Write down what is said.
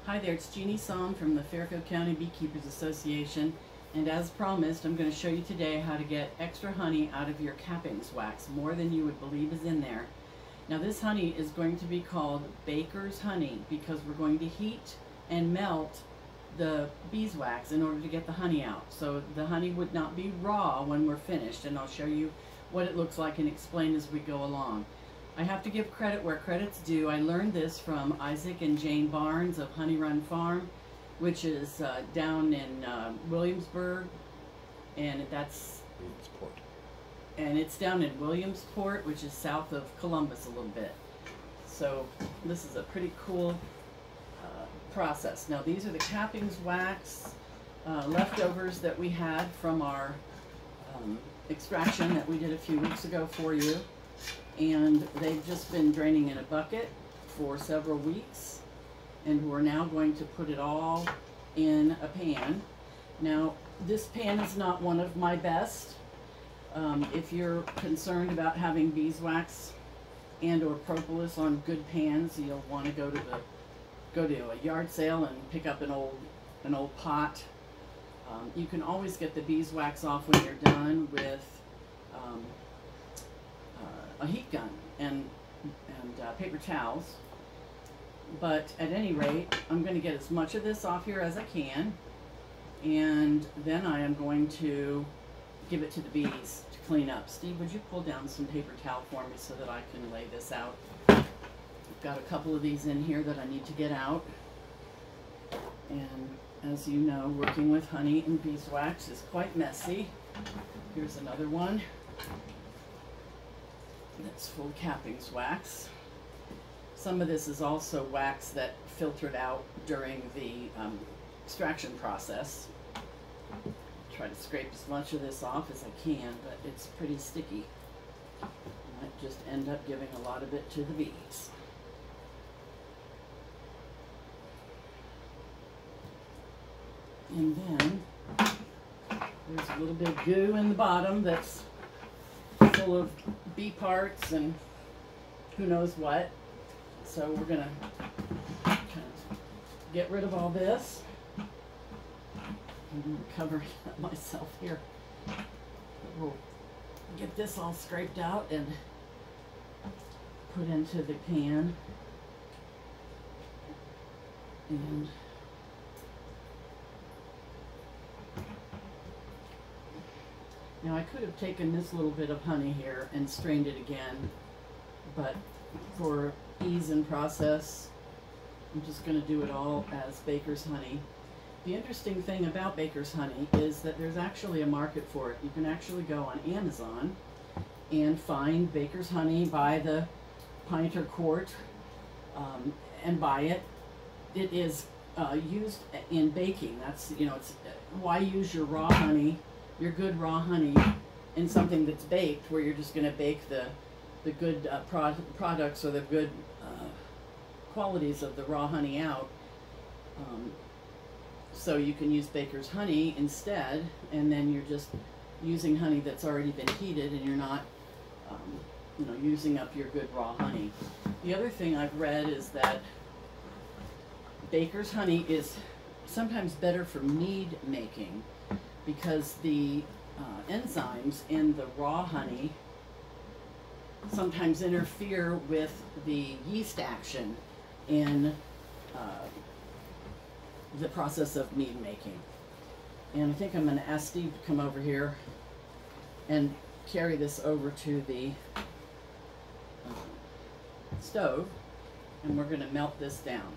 Hi there, it's Jeannie Somm from the Fairfield County Beekeepers Association, and as promised, I'm going to show you today how to get extra honey out of your cappings wax, more than you would believe is in there. Now this honey is going to be called baker's honey because we're going to heat and melt the beeswax in order to get the honey out. So the honey would not be raw when we're finished, and I'll show you what it looks like and explain as we go along. I have to give credit where credit's due. I learned this from Isaac and Jane Barnes of Honey Run Farm, which is down in Williamsburg, and it's down in Williamsport, which is south of Columbus a little bit. So this is a pretty cool process. Now these are the cappings wax leftovers that we had from our extraction that we did a few weeks ago for you. And they've just been draining in a bucket for several weeks, and we're now going to put it all in a pan. Now this pan is not one of my best. If you're concerned about having beeswax and or propolis on good pans, you'll want to go to a yard sale and pick up an old pot. You can always get the beeswax off when you're done with a heat gun and paper towels, but at any rate, I'm going to get as much of this off here as I can, and then I am going to give it to the bees to clean up. Steve, would you pull down some paper towel for me so that I can lay this out? I've got a couple of these in here that I need to get out, and as you know, working with honey and beeswax is quite messy. Here's another one that's full of cappings wax. Some of this is also wax that filtered out during the extraction process. Try to scrape as much of this off as I can, but it's pretty sticky. I might just end up giving a lot of it to the bees. And then there's a little bit of goo in the bottom that's full of bee parts and who knows what. So we're gonna kind of get rid of all this. I'm gonna cover myself here. But we'll get this all scraped out and put into the pan. And now I could have taken this little bit of honey here and strained it again, but for ease in process, I'm just going to do it all as baker's honey. The interesting thing about baker's honey is that there's actually a market for it. You can actually go on Amazon and find baker's honey by the pint or quart and buy it. It is used in baking. That's, you know, it's why use your raw honey, your good raw honey, in something that's baked, where you're just going to bake the good products or the good qualities of the raw honey out. So you can use baker's honey instead, and then you're just using honey that's already been heated, and you're not you know, using up your good raw honey. The other thing I've read is that baker's honey is sometimes better for mead making, because the enzymes in the raw honey sometimes interfere with the yeast action in the process of mead making. And I think I'm going to ask Steve to come over here and carry this over to the stove, and we're going to melt this down.